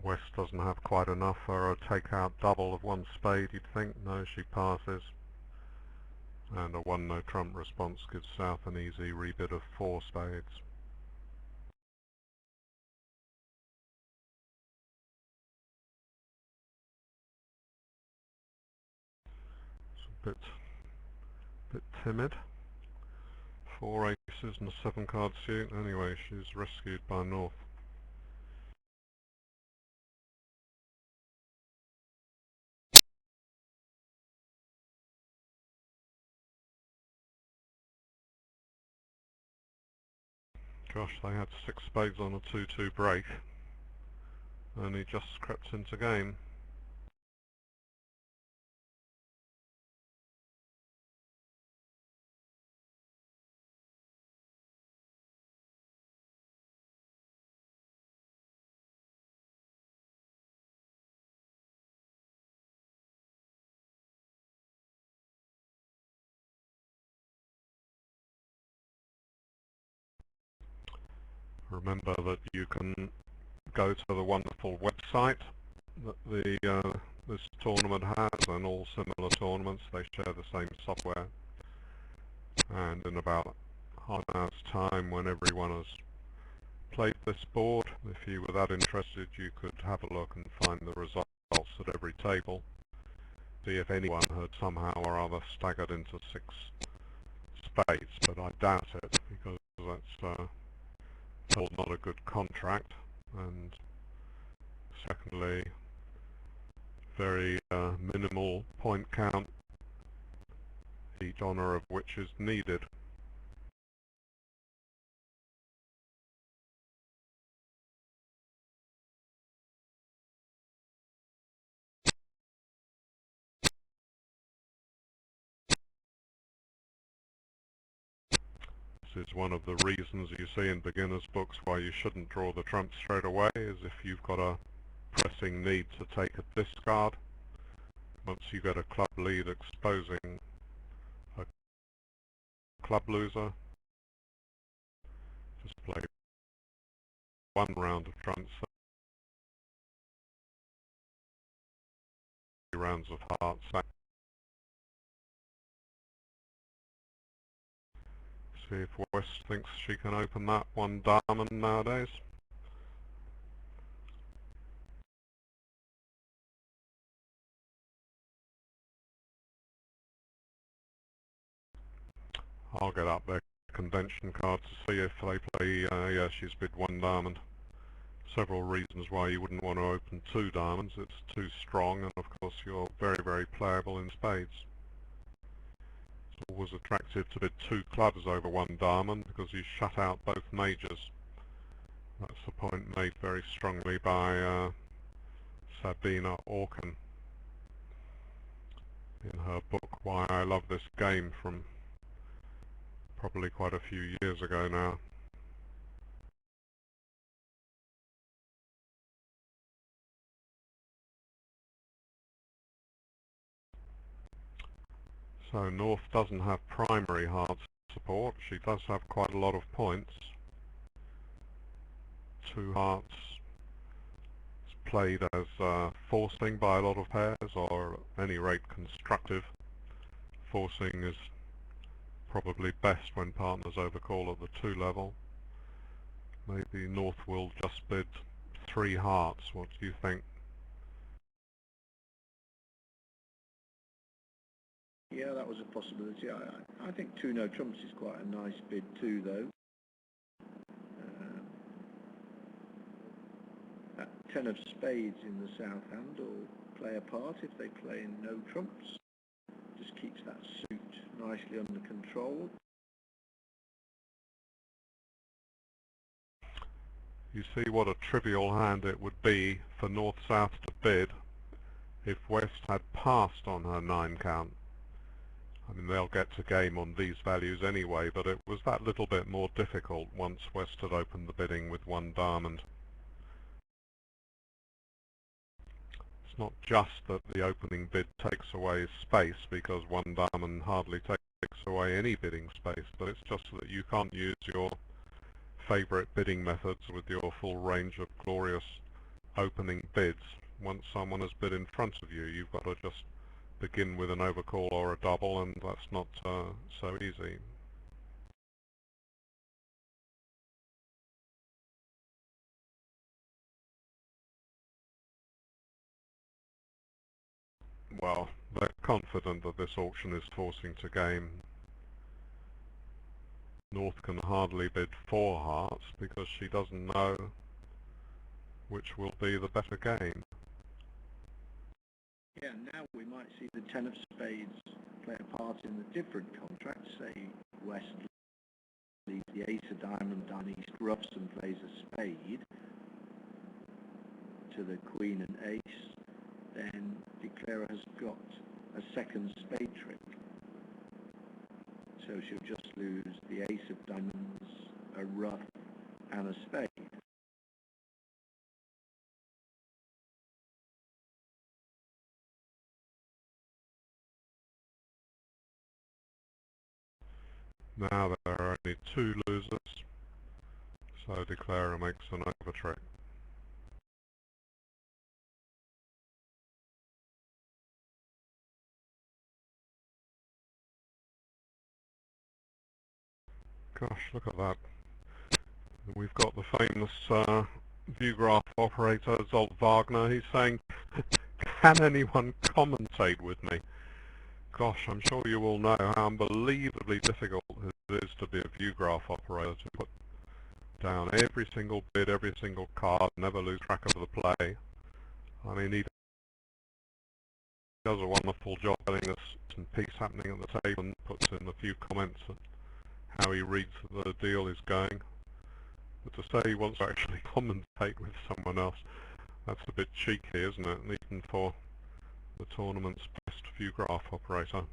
West doesn't have quite enough for a take-out double of one spade, you'd think. No, she passes. And a one no trump response gives South an easy rebid of 4 spades. It's a bit timid. 4 aces and a 7-card suit. Anyway, she's rescued by North. Gosh, they had 6 spades on a 2-2 break, and he just crept into game. Remember that you can go to the wonderful website that this tournament has, and all similar tournaments. They share the same software. And in about half an hour's time, when everyone has played this board, if you were that interested, you could have a look and find the results at every table. See if anyone had somehow or other staggered into 6 spades, but I doubt it, because that's not a good contract, and secondly, very minimal point count, each honour of which is needed. This is one of the reasons you see in beginners' books why you shouldn't draw the trump straight away, is if you've got a pressing need to take a discard. Once you get a club lead exposing a club loser, just play 1 round of trumps, 3 rounds of hearts. See if West thinks she can open that 1 diamond nowadays. I'll get up their convention card to see if they play, yeah, she's bid 1 diamond. Several reasons why you wouldn't want to open 2 diamonds. It's too strong, and of course you're very, very playable in spades. It's always attractive to bid 2 clubs over 1 diamond, because you shut out both majors. That's the point made very strongly by Sabina Orkan in her book Why I Love This Game, from probably quite a few years ago now. So North doesn't have primary hard support. She does have quite a lot of points. 2 hearts is played as forcing by a lot of pairs, or at any rate constructive. Forcing is probably best when partners overcall at the 2 level. Maybe North will just bid 3 hearts. What do you think? Yeah, that was a possibility. I think 2 no trumps is quite a nice bid too, though. That 10 of spades in the south hand will play a part if they play in no trumps. Just keeps that suit nicely under control. You see what a trivial hand it would be for North-South to bid if West had passed on her 9 count. I mean, they'll get to game on these values anyway, but it was that little bit more difficult once West had opened the bidding with 1 diamond. It's not just that the opening bid takes away space, because 1 diamond hardly takes away any bidding space, but it's just that you can't use your favourite bidding methods with your full range of glorious opening bids once someone has bid in front of you. You've got to just begin with an overcall or a double, and that's not so easy. Well, they're confident that this auction is forcing to game. North can hardly bid 4 hearts because she doesn't know which will be the better game. Yeah, now we might see the 10 of spades play a part in the different contracts. Say West leaves the ace of diamond down East roughs and plays a spade to the queen and ace, then Declarer has got a second spade trick. So she'll just lose the ace of diamonds, a rough and a spade. Now there are only 2 losers, so Declarer makes an overtrick. Gosh, look at that. We've got the famous view graph operator, Zolt Wagner. He's saying, can anyone commentate with me? Gosh, I'm sure you all know how unbelievably difficult it is to be a view graph operator, to put down every single bid, every single card, never lose track of the play. I mean, he does a wonderful job getting this piece happening at the table and puts in a few comments on how he reads the deal is going. But to say he wants to actually commentate with someone else, that's a bit cheeky, isn't it? And even for the tournament's best view graph operator.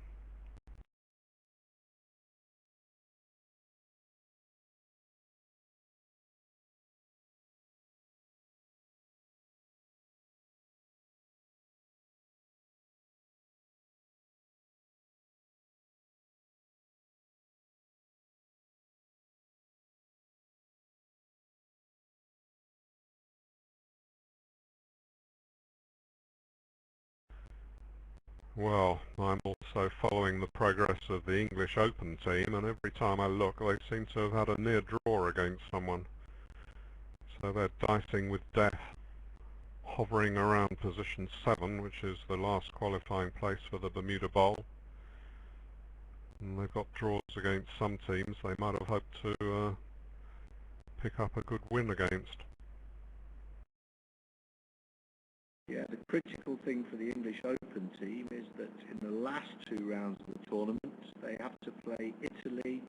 Well, I'm also following the progress of the English Open team, and every time I look, they seem to have had a near draw against someone. So they're dicing with death, hovering around position 7, which is the last qualifying place for the Bermuda Bowl. And they've got draws against some teams they might have hoped to pick up a good win against. Yeah, the critical thing for the English Open team is that in the last 2 rounds of the tournament, they have to play Italy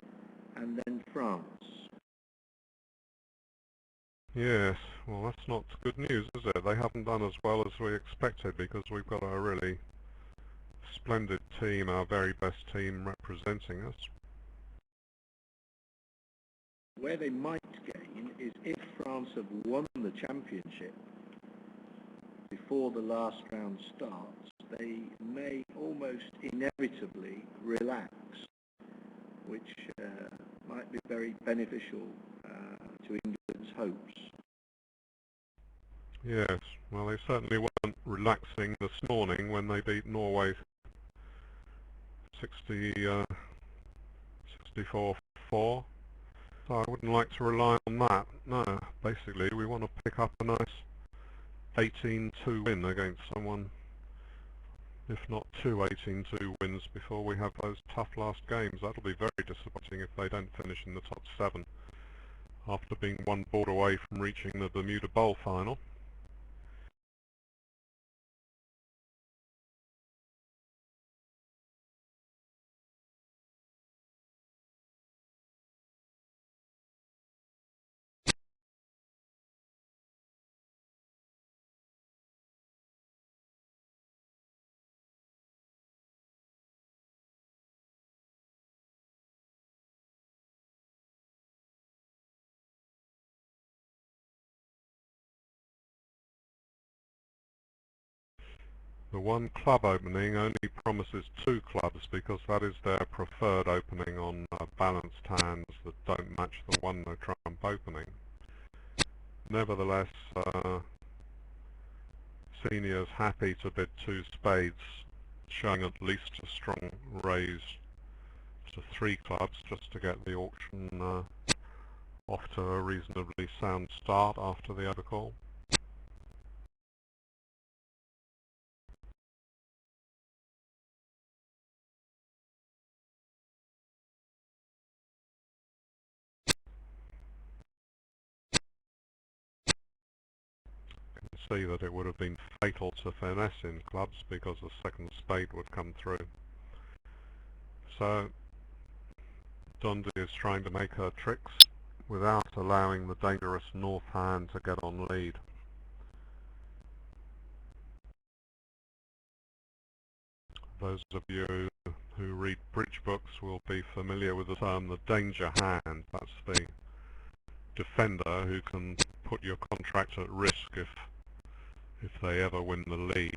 and then France. Yes, well that's not good news, is it? They haven't done as well as we expected, because we've got a really splendid team, our very best team representing us. Where they might gain is if France have won the championship before the last round starts, they may almost inevitably relax, which might be very beneficial to England's hopes. Yes, well they certainly weren't relaxing this morning when they beat Norway 64-4. So I wouldn't like to rely on that. No, basically we want to pick up a nice 18-2 win against someone, if not 2 18-2 wins before we have those tough last games. That'll be very disappointing if they don't finish in the top 7 after being 1 board away from reaching the Bermuda Bowl final. The one club opening only promises 2 clubs because that is their preferred opening on balanced hands that don't match the 1 no trump opening. Nevertheless, senior's happy to bid 2 spades, showing at least a strong raise to 3 clubs just to get the auction off to a reasonably sound start after the overcall. You can see that it would have been fatal to finesse in clubs because the second spade would come through. So Dundee is trying to make her tricks without allowing the dangerous north hand to get on lead. Those of you who read bridge books will be familiar with the term the danger hand. That's the defender who can put your contract at risk if they ever win the lead.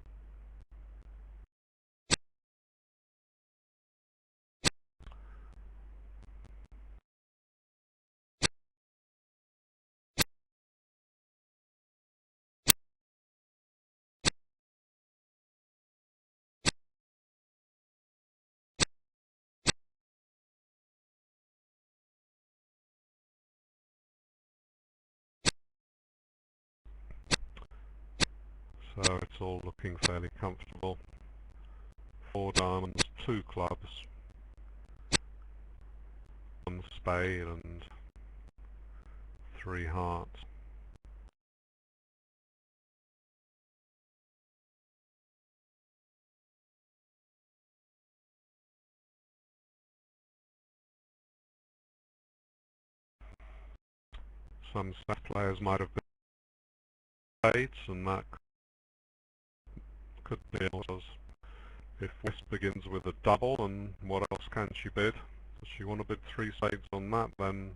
So it's all looking fairly comfortable. 4 diamonds, 2 clubs, 1 spade and 3 hearts. Some set players might have been spades, and that could be also. If West begins with a double, and what else can she bid? Does she want to bid 3 spades on that? Then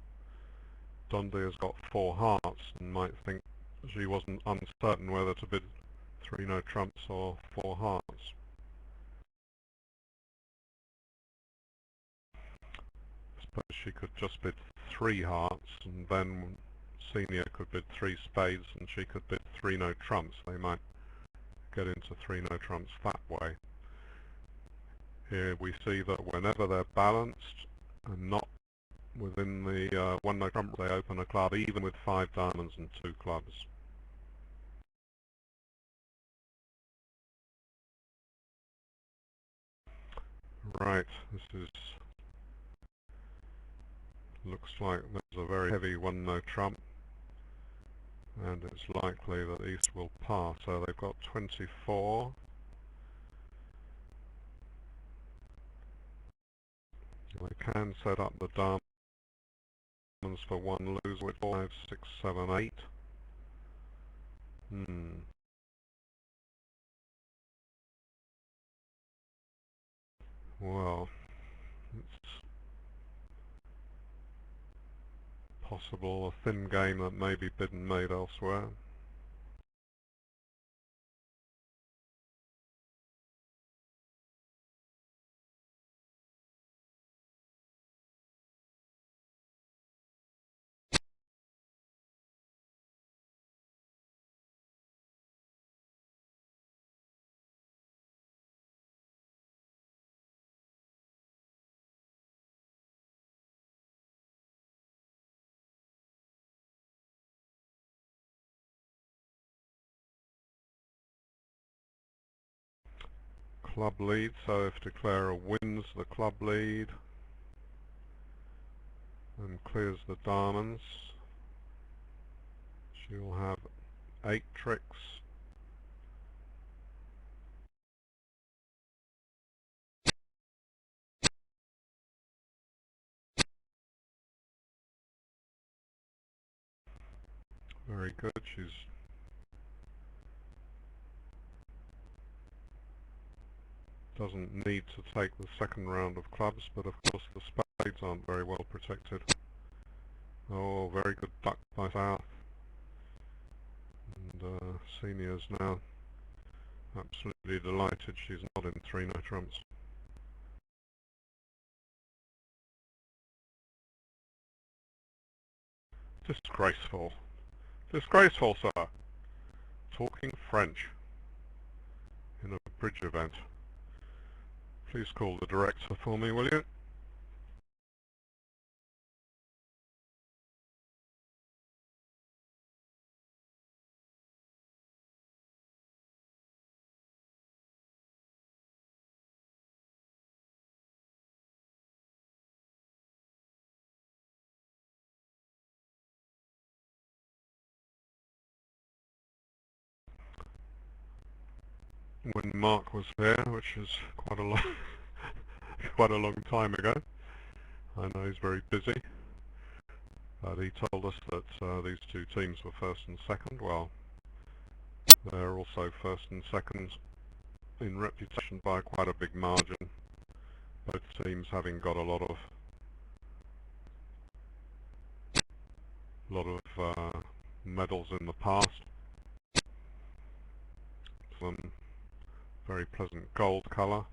Dundee has got 4 hearts and might think she wasn't uncertain whether to bid 3 no trumps or 4 hearts. I suppose she could just bid 3 hearts, and then senior could bid 3 spades and she could bid 3 no trumps. They might get into 3 no trumps that way. Here we see that whenever they're balanced and not within the 1 no trump, they open a club even with 5 diamonds and 2 clubs. Right, this is looks like there's a very heavy 1 no trump, and it's likely that East will pass. So they've got 24. They can set up the diamonds for 1 lose with 5, 6, 7, 8. Well, it's possible a thin game that may be bid and made elsewhere. Club lead, so if Declarer wins the club lead and clears the diamonds, she will have 8 tricks. Very good. She's doesn't need to take the second round of clubs, but of course the spades aren't very well protected. Oh, very good duck by South. And Senior's now absolutely delighted she's not in 3 no trumps. Disgraceful. Disgraceful, sir. Talking French. in a bridge event. Please call the director for me, will you? When Mark was here, which is quite a long, quite a long time ago. I know he's very busy, but he told us that these two teams were first and second. Well, they're also first and second in reputation by quite a big margin. Both teams having got a lot of medals in the past. Some very pleasant gold colour.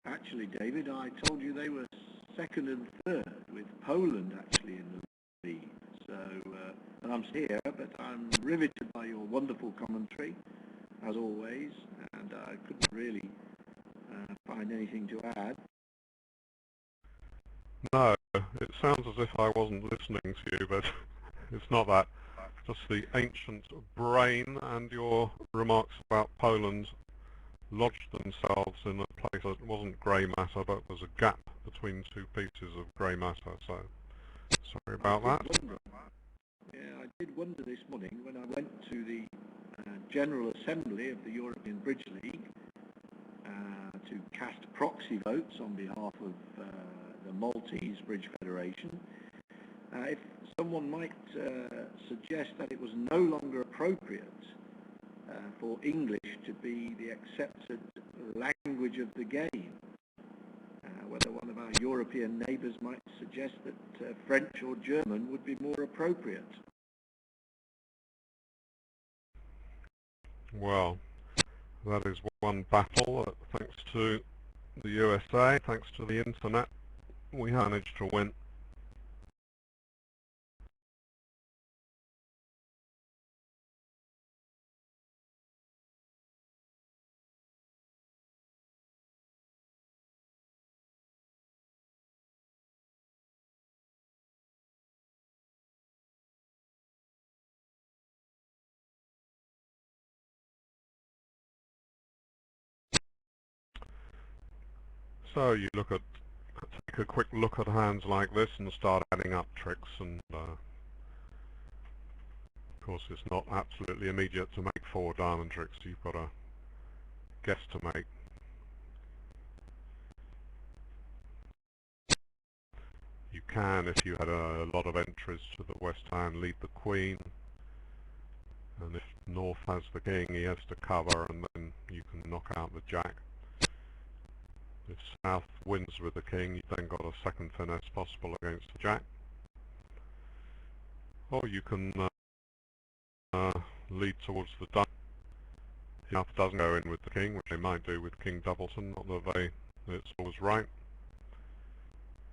Actually, David, I told you they were second and third, with Poland actually in the lead. So, and I'm here, but I'm riveted by your wonderful commentary, as always, and I couldn't really find anything to add. No, it sounds as if I wasn't listening to you, but it's not that. Just the ancient brain and your remarks about Poland lodged themselves in a place that wasn't grey matter, but was a gap between two pieces of grey matter, so sorry about that. Yeah, I did wonder this morning when I went to the General Assembly of the European Bridge League to cast proxy votes on behalf of the Maltese Bridge Federation, if someone might suggest that it was no longer appropriate for English to be the accepted language of the game, whether one of our European neighbours might suggest that French or German would be more appropriate. Well, that is one battle that, thanks to the USA, thanks to the internet, we managed to win. So you take a quick look at hands like this and start adding up tricks, and of course it's not absolutely immediate to make 4 diamond tricks. You've got a guess to make. You can, if you had a lot of entries to the west hand, lead the queen, and if north has the king, he has to cover, and then you can knock out the jack. If south wins with the king, you've then got a second finesse possible against the jack. Or you can lead towards the diamond. If south doesn't go in with the king, which they might do with King Doubleton, not that it's always right.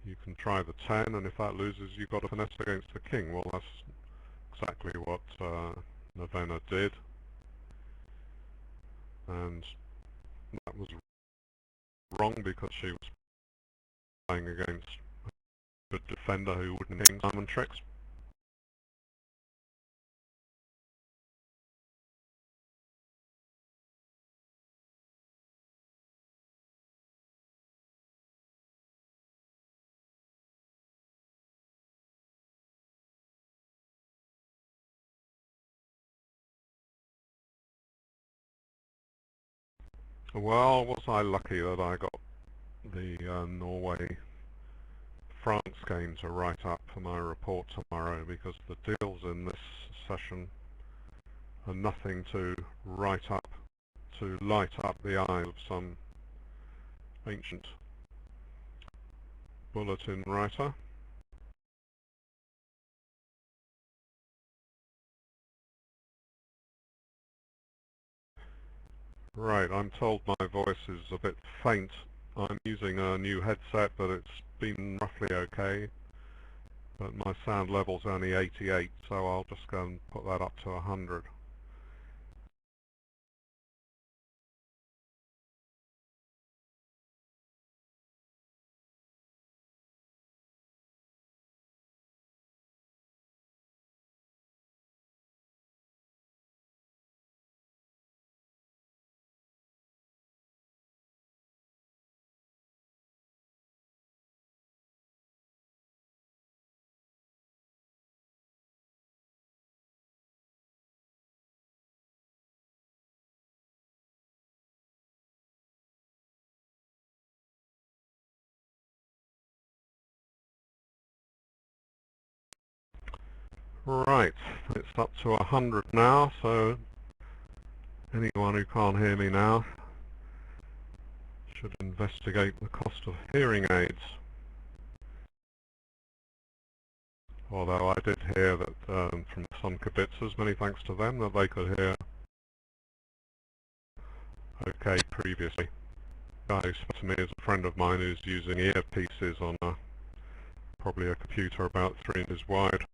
You can try the 10, and if that loses, you've got a finesse against the king. Well, that's exactly what Novena did, and that was wrong because she was playing against a good defender who wouldn't hit diamond tricks. Well, was I lucky that I got the Norway-France game to write up for my report tomorrow, because the deals in this session are nothing to write up to light up the eye of some ancient bulletin writer. Right, I'm told my voice is a bit faint. I'm using a new headset, but it's been roughly okay. But my sound level's only 88, so I'll just go and put that up to 100. Right, it's up to 100 now, so anyone who can't hear me now should investigate the cost of hearing aids. Although I did hear that from some kibitzers, many thanks to them, that they could hear okay previously. The guy who spoke to me is a friend of mine who's using earpieces on probably a computer about 3 inches wide.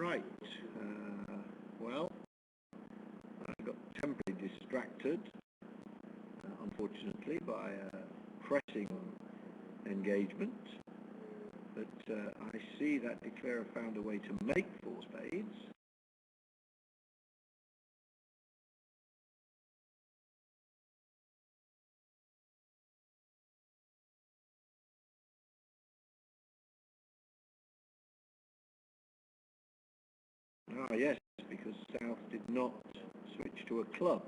Right. Well, I got temporarily distracted, unfortunately, by a pressing engagement. But I see that declarer found a way to make 4 spades. Ah, yes, because South did not switch to a club.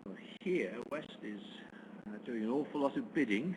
Well, here, West is doing an awful lot of bidding.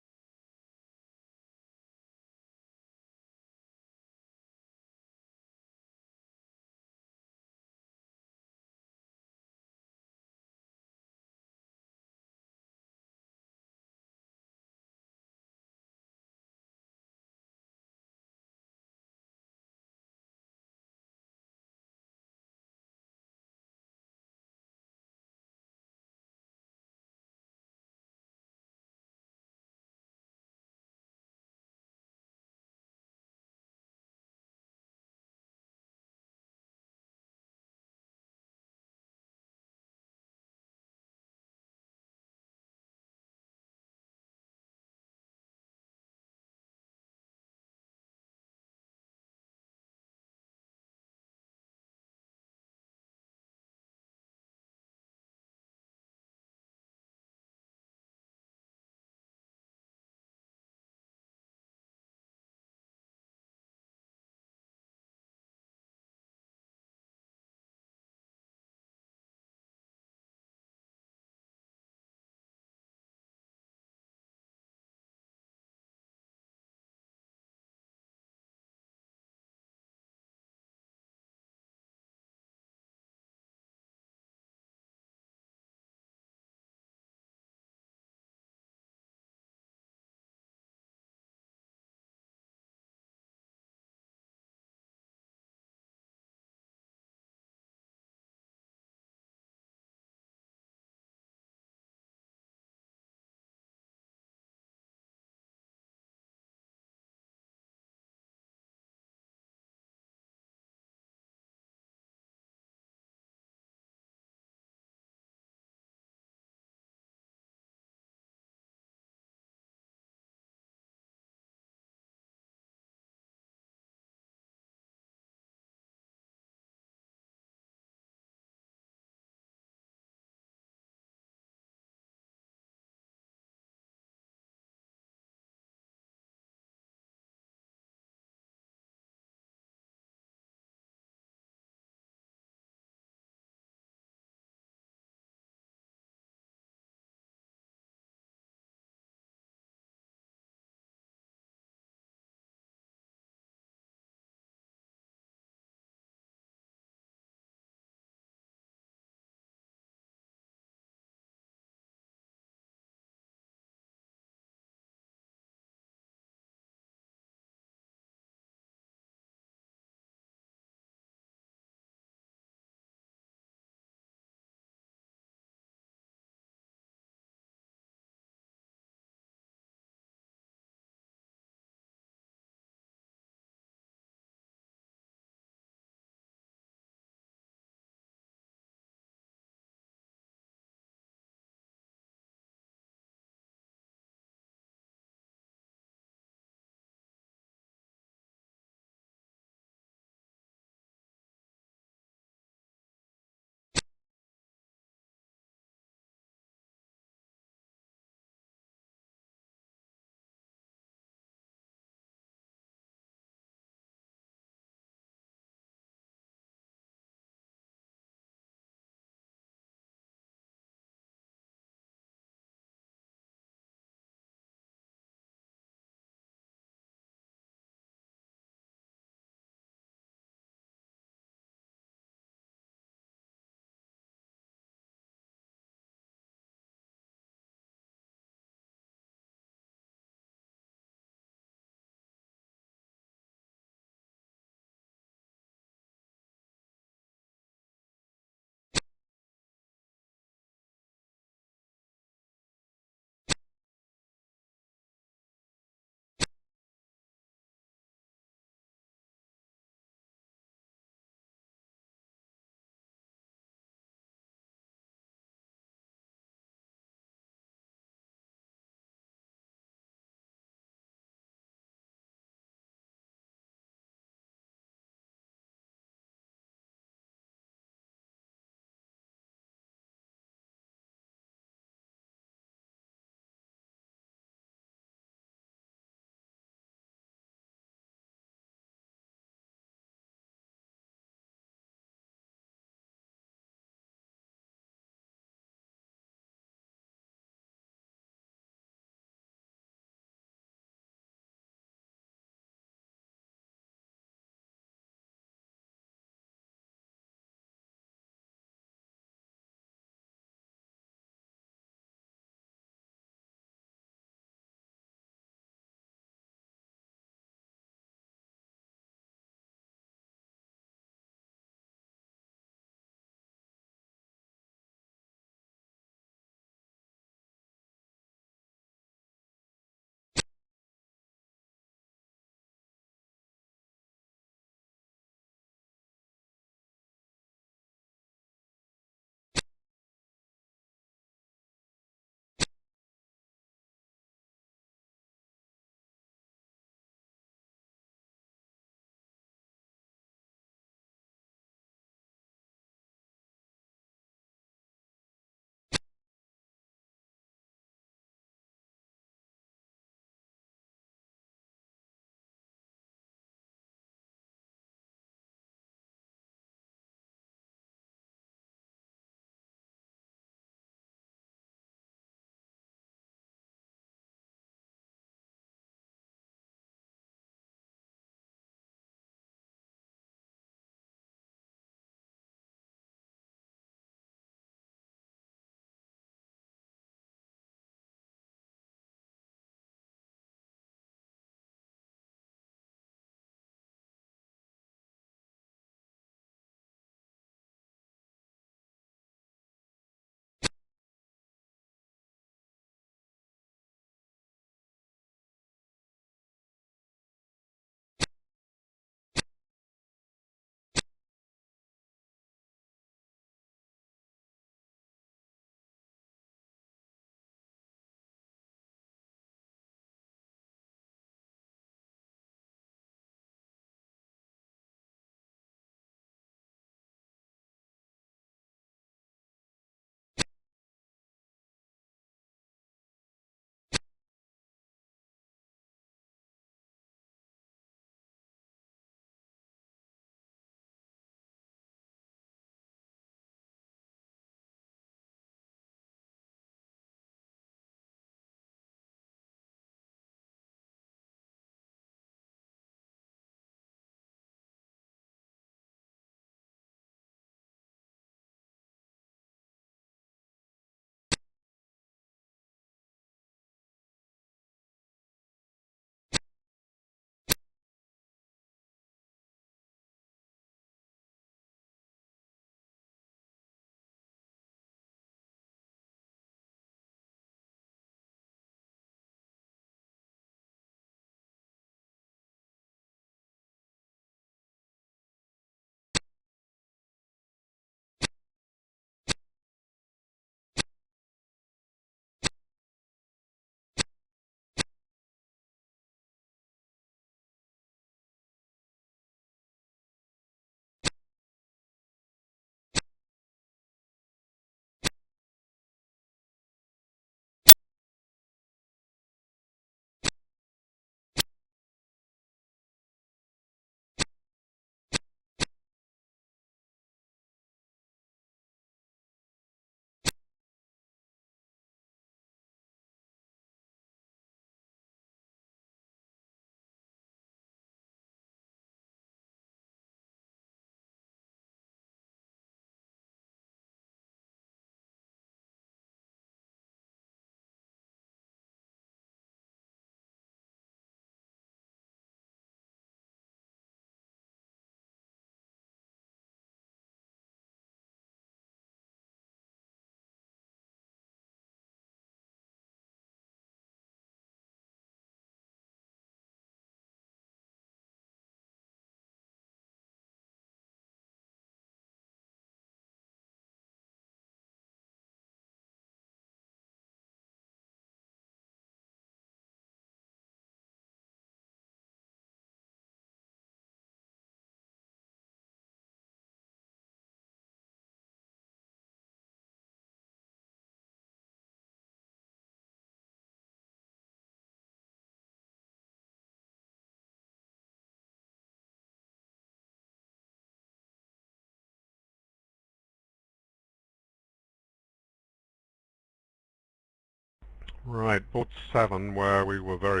Right, board 7, where we were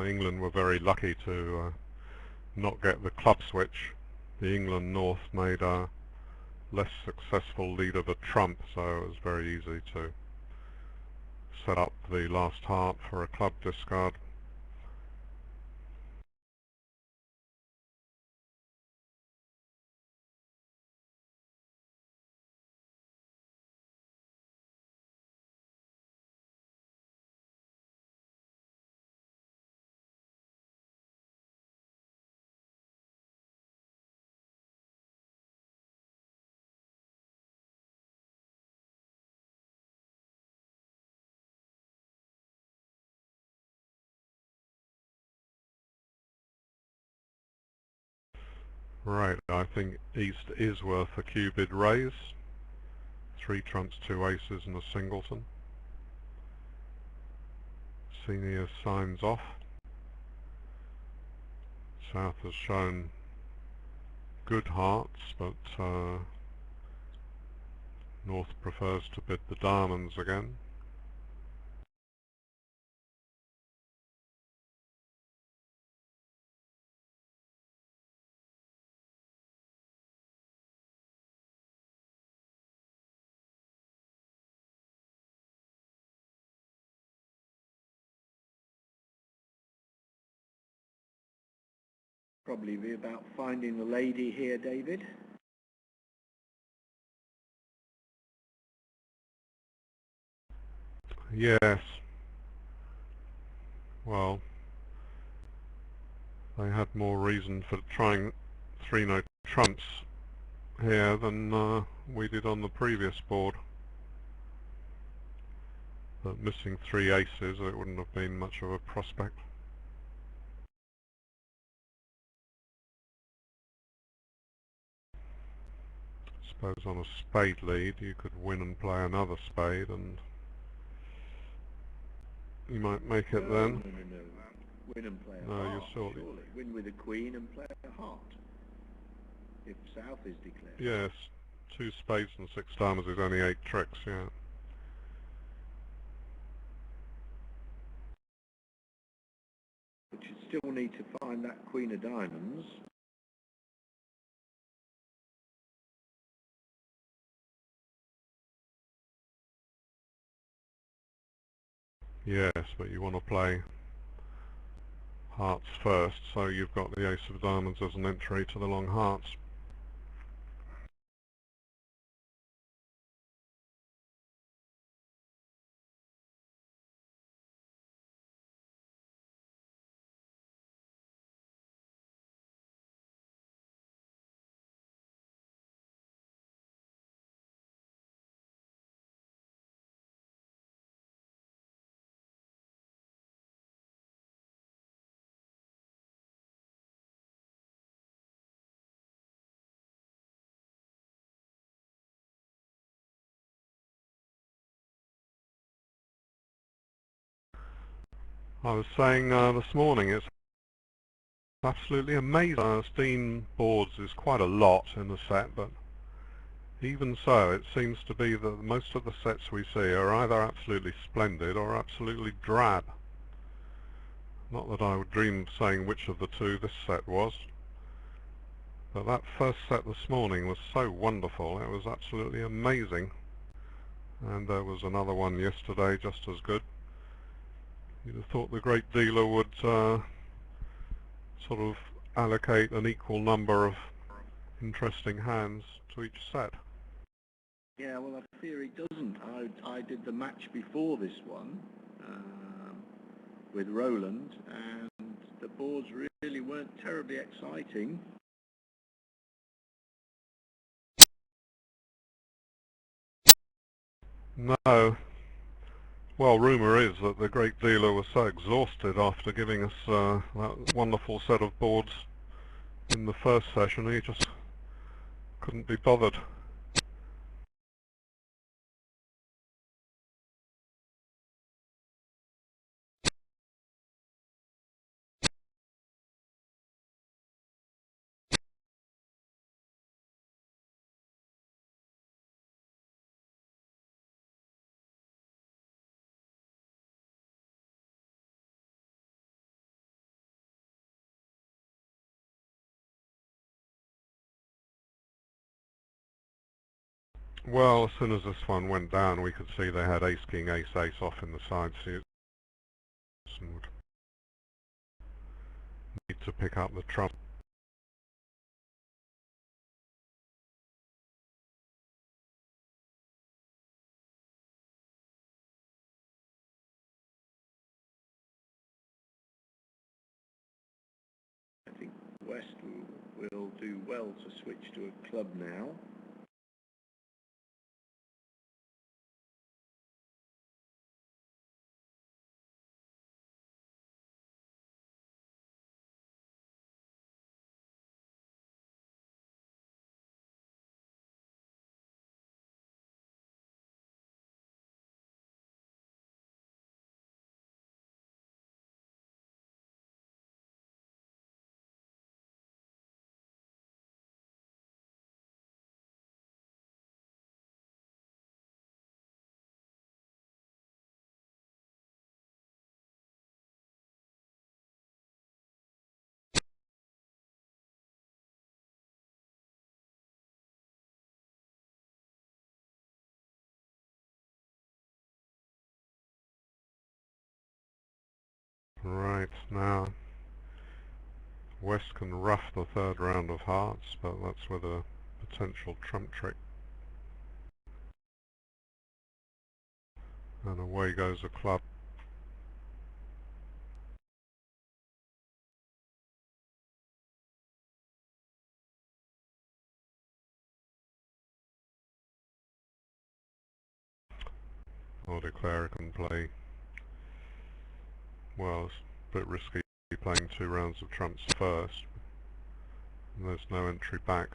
England were very lucky to not get the club switch. The England North made a less successful leader the trump, so it was very easy to set up the last heart for a club discard. Right, I think East is worth a Q-bid raise. 3 trumps, 2 aces and a singleton. Senior signs off. South has shown good hearts, but North prefers to bid the diamonds again. Probably be about finding the lady here, David. Yes. Well, they had more reason for trying 3 no trumps here than we did on the previous board. But missing 3 aces, it wouldn't have been much of a prospect. Suppose on a spade lead you could win and play another spade and you might make it then. No. Win and play a No, heart, you're surely. Win with a queen and play a heart, if South is declared. Yes, 2 spades and 6 diamonds is only 8 tricks, yeah. But you still need to find that queen of diamonds. Yes, but you want to play hearts first, so you've got the ace of diamonds as an entry to the long hearts. I was saying this morning, it's absolutely amazing. 16 boards is quite a lot in the set, but even so, it seems to be that most of the sets we see are either absolutely splendid or absolutely drab. Not that I would dream of saying which of the two this set was, but that first set this morning was so wonderful. It was absolutely amazing. And there was another one yesterday just as good. You'd have thought the great dealer would sort of allocate an equal number of interesting hands to each set. Yeah, well, I fear it doesn't. I did the match before this one with Roland, and the boards really weren't terribly exciting. No. Well, rumour is that the great dealer was so exhausted after giving us that wonderful set of boards in the first session, he just couldn't be bothered. Well, as soon as this one went down, we could see they had ace, king, ace, ace off in the side suits and would need to pick up the trump. I think West will do well to switch to a club now. Right, now West can rough the third round of hearts, but that's with a potential trump trick. And away goes a club. Or declare can play, well, it's a bit risky playing 2 rounds of trumps first. And there's no entry back.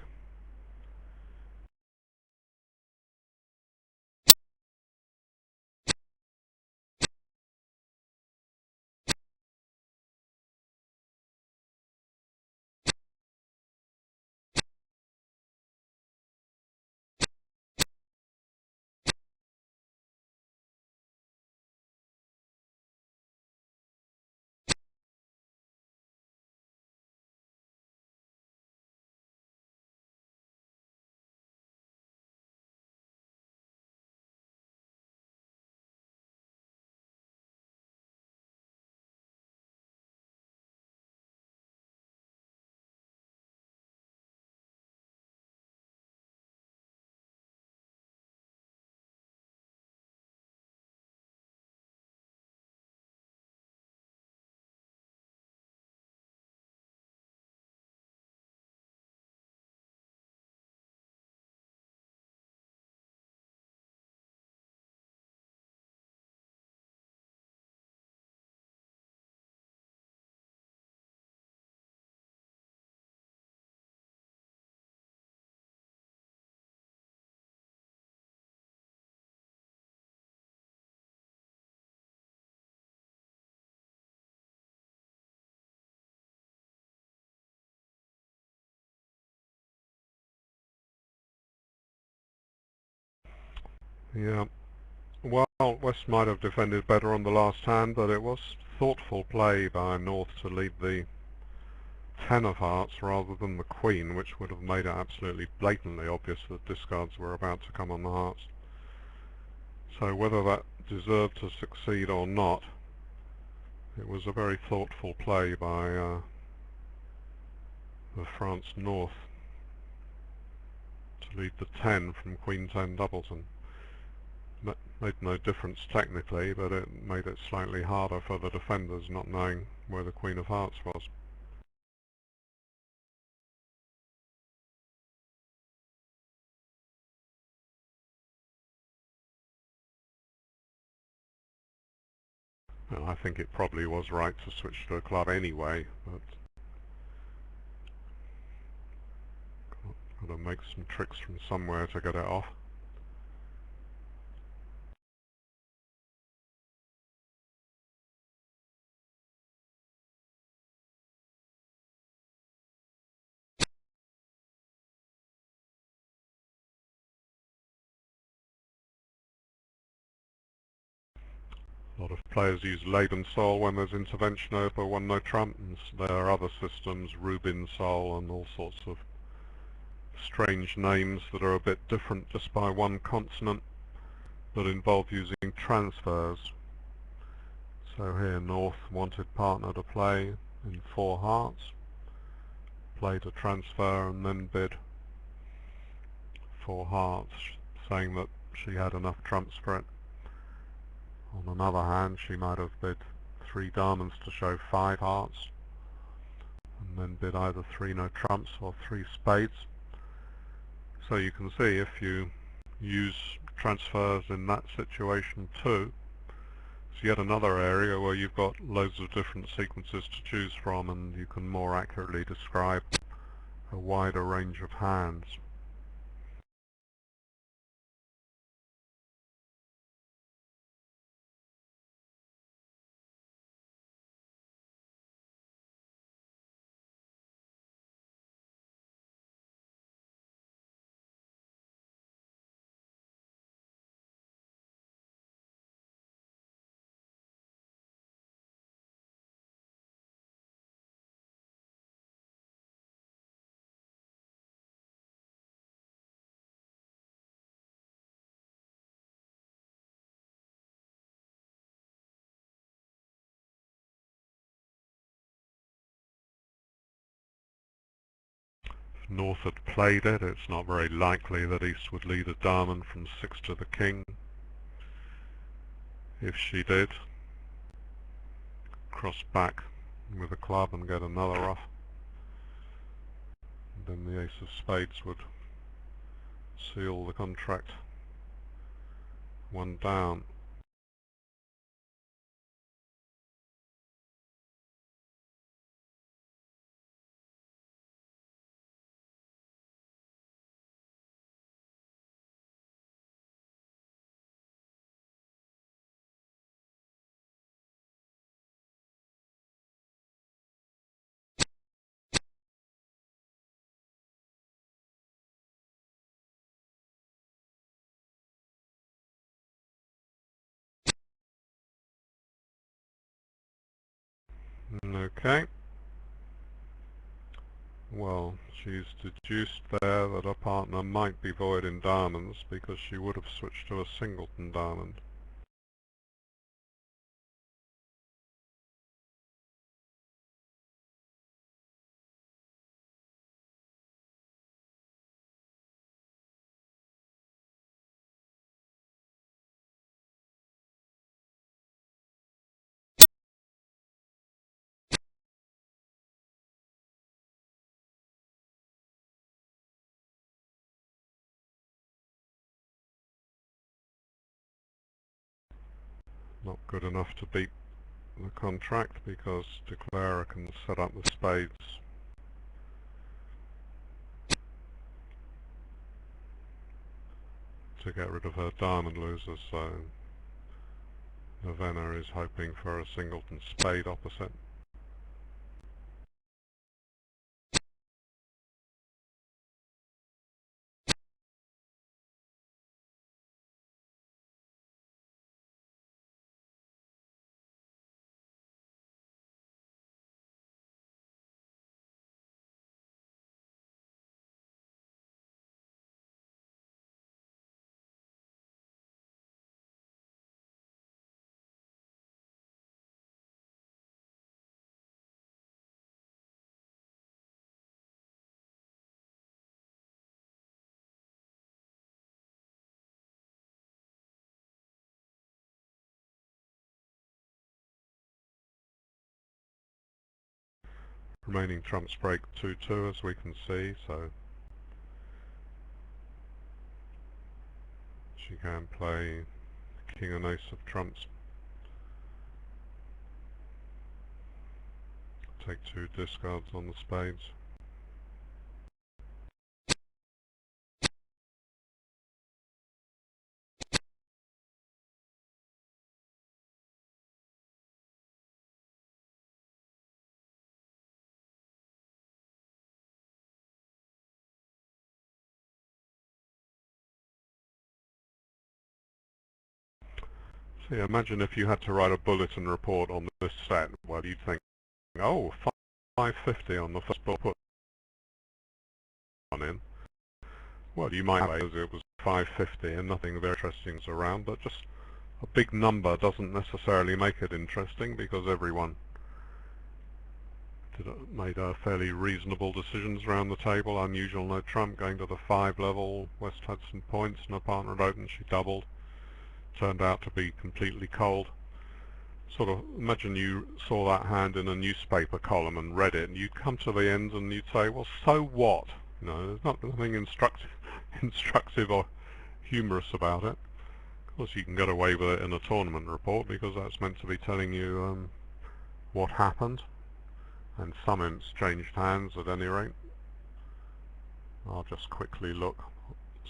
Yeah. Well, West might have defended better on the last hand, but it was thoughtful play by North to lead the 10 of hearts rather than the queen, which would have made it absolutely blatantly obvious that discards were about to come on the hearts. So whether that deserved to succeed or not, it was a very thoughtful play by the France North to lead the 10 from queen 10 doubles, and made no difference technically, but it made it slightly harder for the defenders not knowing where the queen of hearts was. Well, I think it probably was right to switch to a club anyway, but got to make some tricks from somewhere to get it off. A lot of players use Lebensol when there's intervention over 1 no trump, and there are other systems, Rubin Sol and all sorts of strange names that are a bit different just by one consonant, but involve using transfers. So here North wanted partner to play in 4 hearts, played a transfer and then bid 4 hearts, saying that she had enough trumps for it. On another hand, she might have bid 3 diamonds to show 5 hearts, and then bid either 3 no trumps or 3 spades. So you can see if you use transfers in that situation too, it's yet another area where you've got loads of different sequences to choose from, and you can more accurately describe a wider range of hands. If North had played it, it's not very likely that East would lead a diamond from 6 to the king. If she did, cross back with a club and get another off, then the ace of spades would seal the contract 1 down. Okay. Well, she's deduced there that her partner might be void in diamonds because she would have switched to a singleton diamond. Not good enough to beat the contract because declarer can set up the spades to get rid of her diamond losers, so Novena is hoping for a singleton spade opposite. Remaining trumps break 2-2 as we can see, so she can play king and ace of trumps, take 2 discards on the spades. See, imagine if you had to write a bulletin report on this set. Well, you'd think, oh, 550 on the first ball, put one in. Well, you might say it was 550 and nothing very interesting was around, but just a big number doesn't necessarily make it interesting, because everyone made fairly reasonable decisions around the table. Unusual No Trump going to the 5 level. West had some points and her partner had opened. She doubled. Turned out to be completely cold. Sort of imagine you saw that hand in a newspaper column and read it, and you'd come to the end and you'd say, well, so what? You know, there's nothing instructive or humorous about it. Of course, you can get away with it in a tournament report, because that's meant to be telling you what happened, and some imps changed hands at any rate. I'll just quickly look,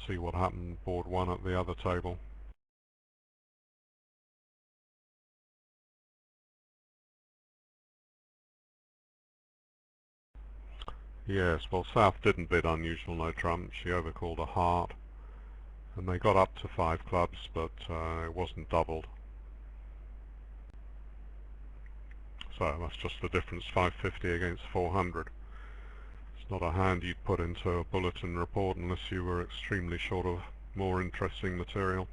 see what happened board 1 at the other table. Yes, well, South didn't bid unusual no trump. She overcalled a heart, and they got up to 5 clubs, but it wasn't doubled. So that's just the difference, 550 against 400. It's not a hand you'd put into a bulletin report unless you were extremely short of more interesting material.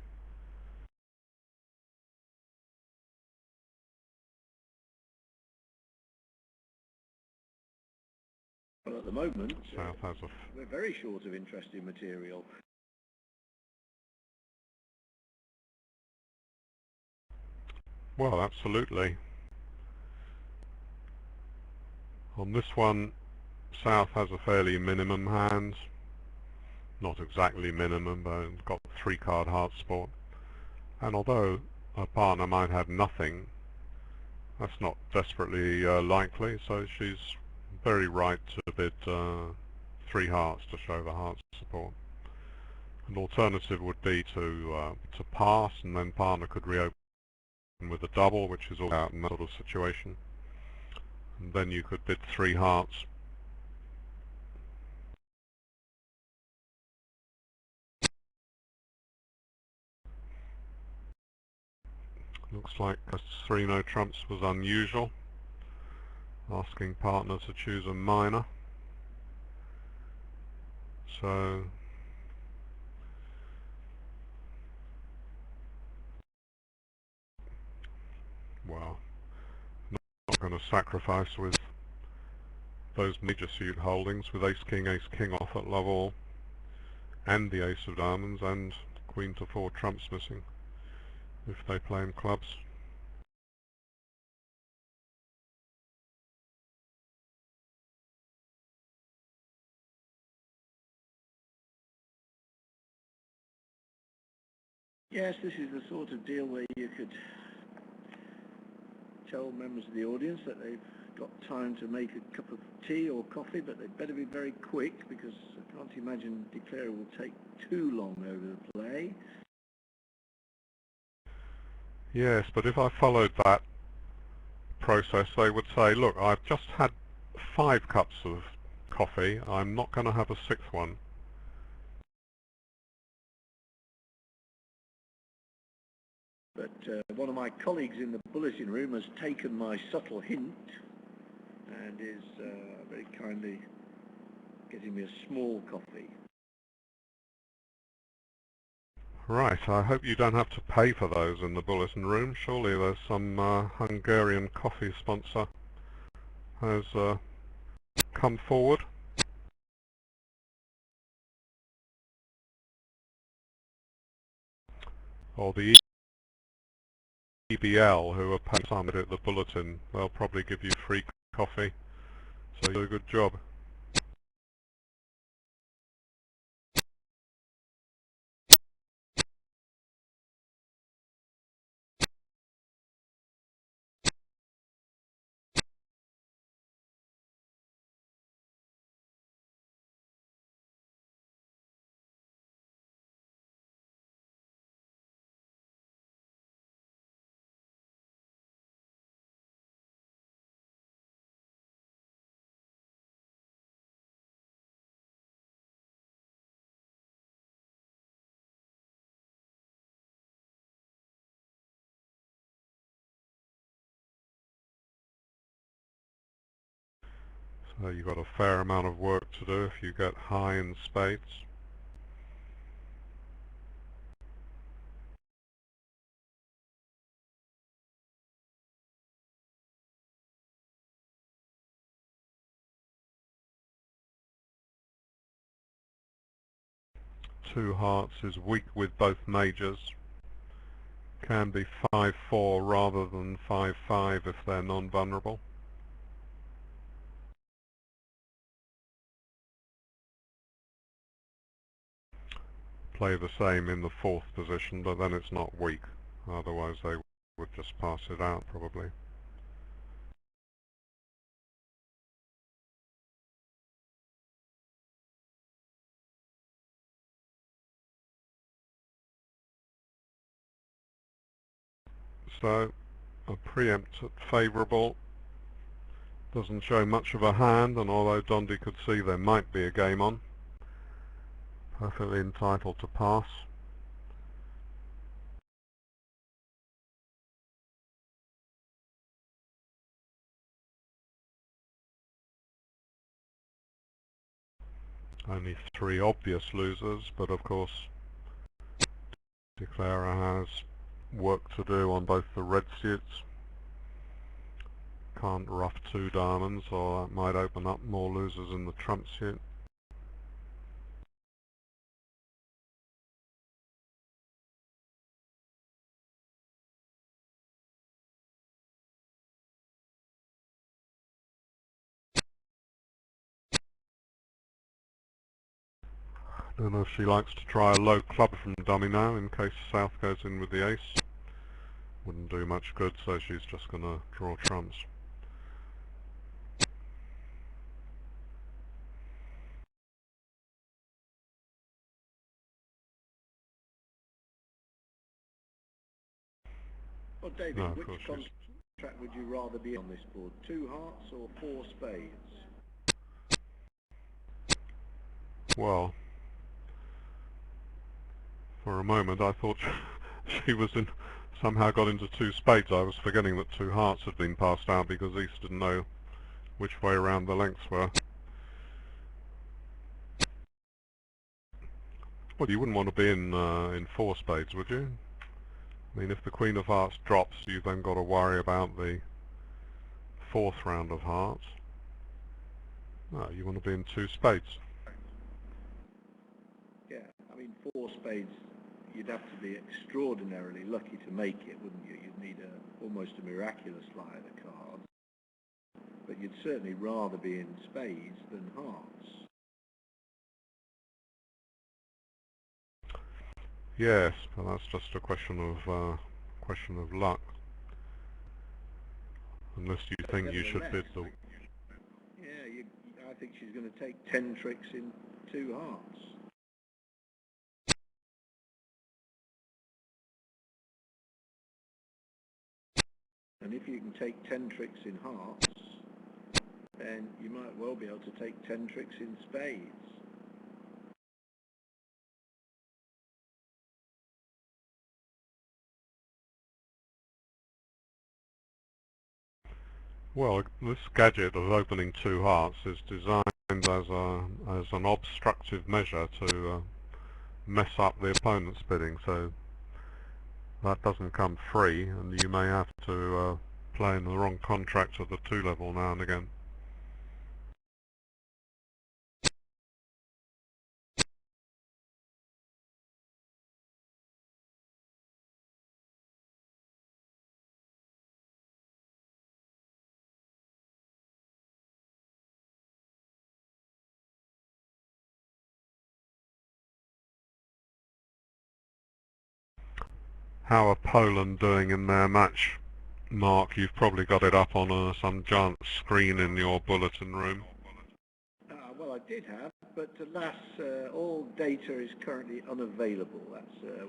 Well, at the moment, South has we're very short of interesting material. Well, absolutely. On this one, South has a fairly minimum hand. Not exactly minimum, but it's got 3-card heart sport. And although her partner might have nothing, that's not desperately likely, so she's very right to bid 3 hearts to show the heart support. An alternative would be to pass, and then partner could reopen with a double, which is all out in that sort of situation. And then you could bid 3 hearts. Looks like 3 no trumps was unusual, asking partner to choose a minor. So well, not going to sacrifice with those major suit holdings, with ace king off at love all, and the ace of diamonds, and queen to 4 trumps missing if they play in clubs. Yes, this is the sort of deal where you could tell members of the audience that they've got time to make a cup of tea or coffee, but they'd better be very quick, because I can't imagine Declarer will take too long over the play. Yes, but if I followed that process, they would say, look, I've just had 5 cups of coffee, I'm not going to have a 6th one. But one of my colleagues in the bulletin room has taken my subtle hint and is very kindly getting me a small coffee. Right, I hope you don't have to pay for those in the bulletin room. Surely there's some Hungarian coffee sponsor has come forward. Or the EBL, who are paying some at the bulletin. They'll probably give you free coffee, so you do a good job. So you've got a fair amount of work to do if you get high in spades. 2 hearts is weak with both majors. Can be 5-4 rather than 5-5 if they're non-vulnerable. Play the same in the 4th position, but then it's not weak. Otherwise they would just pass it out probably. So a preempt at favourable doesn't show much of a hand, and although Dondi could see there might be a game on, perfectly entitled to pass. Only 3 obvious losers, but of course Declarer has work to do on both the red suits. Can't ruff 2 diamonds, or that might open up more losers in the trump suit. Don't know if she likes to try a low club from dummy now in case South goes in with the ace. Wouldn't do much good, so she's just going to draw trumps. Well, David, No, which contract would you rather be on this board? 2 hearts or 4 spades? Well, for a moment I thought she was in, somehow got into 2 spades. I was forgetting that 2 hearts had been passed out because East didn't know which way around the lengths were. Well, you wouldn't want to be in 4 spades, would you? I mean, if the Queen of Hearts drops, you've then got to worry about the 4th round of hearts. No, you want to be in 2 spades. Yeah, I mean 4 spades, you'd have to be extraordinarily lucky to make it, wouldn't you? You'd need almost a miraculous lie of the cards. But you'd certainly rather be in spades than hearts. Yes, but that's just a question of luck. Unless you think you should bid the... Yeah, I think she's going to take 10 tricks in 2 hearts. And if you can take 10 tricks in hearts, then you might well be able to take 10 tricks in spades. Well, this gadget of opening 2 hearts is designed as an obstructive measure to mess up the opponent's bidding, so that doesn't come free, and you may have to play in the wrong contract at the 2 level now and again. How are Poland doing in their match, Mark? You've probably got it up on some giant screen in your bulletin room. Well, I did have, but alas, all data is currently unavailable.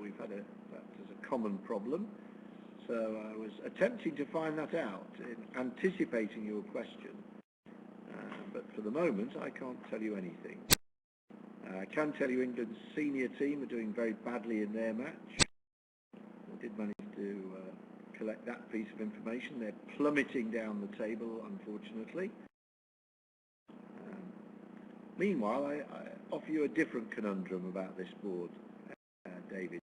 We've had that as a common problem. So I was attempting to find that out, anticipating your question. But for the moment, I can't tell you anything. I can tell you England's senior team are doing very badly in their match. I did manage to collect that piece of information. They're plummeting down the table, unfortunately. Meanwhile, I offer you a different conundrum about this board, David.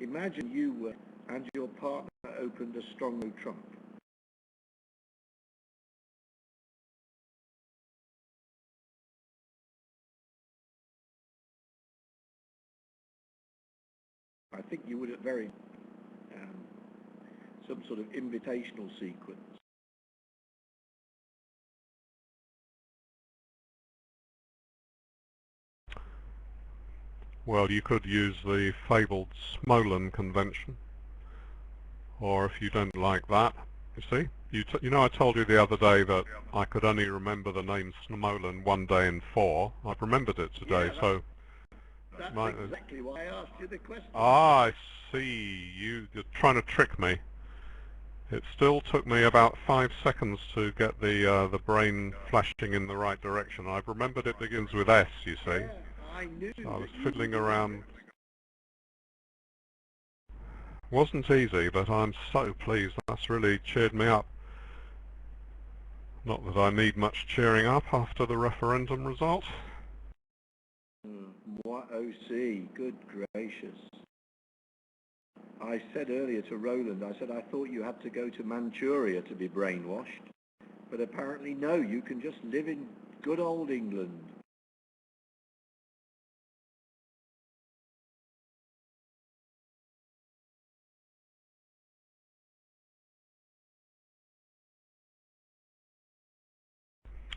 Imagine you and your partner opened a strong no trump. I think you would at very some sort of invitational sequence. Well, you could use the fabled Smolan convention, or if you don't like that, you see, you know I told you the other day that I could only remember the name Smolan one day in 4. I've remembered it today, Yeah, so... That's exactly why I asked you the question. Ah, I see. You're trying to trick me. It still took me about 5 seconds to get the brain flashing in the right direction. I've remembered it begins with S, you see. Yeah, I knew So I was that you fiddling would around. Wasn't easy, but I'm so pleased. That's really cheered me up. Not that I need much cheering up after the referendum result. What OC, good gracious. I said earlier to Roland, I said I thought you had to go to Manchuria to be brainwashed, but apparently no, you can just live in good old England.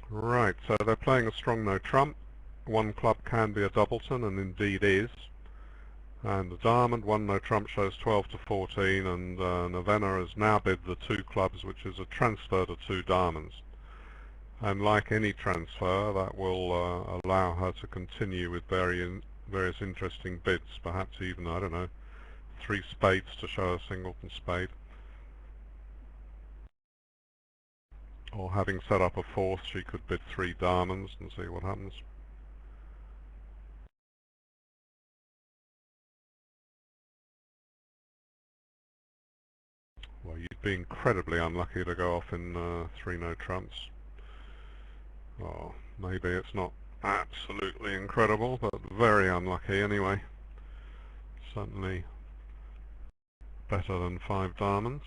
Right, so they're playing a strong no trump. One club can be a doubleton, and indeed is. And the diamond, one no trump, shows 12 to 14, and Novena has now bid the 2 clubs, which is a transfer to 2 diamonds. And like any transfer, that will allow her to continue with various interesting bids, perhaps even, I don't know, 3 spades to show a singleton spade. Or having set up a 4th, she could bid 3 diamonds and see what happens. Well, you'd be incredibly unlucky to go off in 3 no trumps. Or maybe it's not absolutely incredible, but very unlucky anyway. Certainly better than 5 diamonds.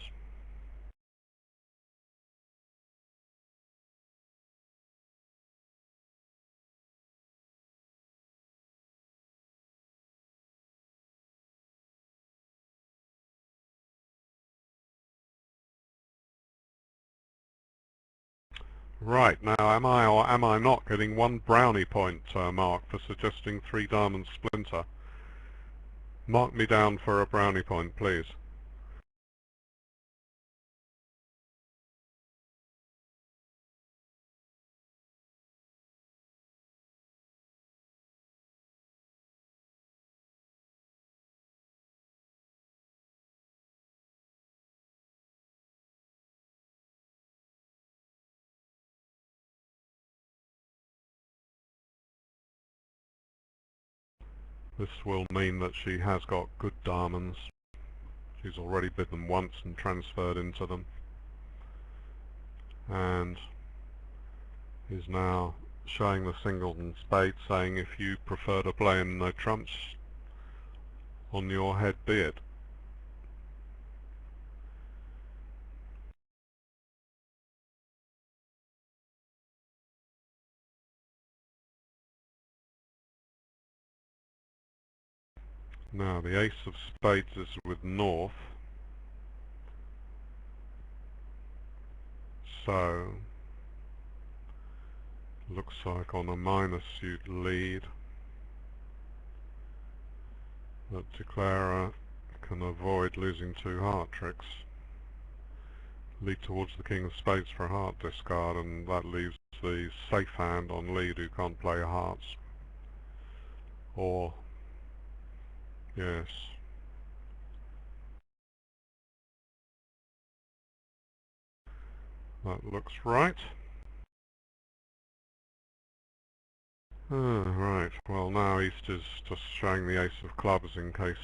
Right, now am I or am I not getting 1 brownie point mark for suggesting 3 diamond splinter? Mark me down for a brownie point, please. This will mean that she has got good diamonds. She's already bid them once and transferred into them, and is now showing the singleton spade, saying if you prefer to play in no trumps, on your head be it. Now the ace of spades is with north, so looks like on a minor suit lead that declarer can avoid losing 2 heart tricks. Lead towards the king of spades for a heart discard, and that leaves the safe hand on lead who can't play hearts. Or, yes, that looks right. Right, well now East is just showing the ace of clubs in case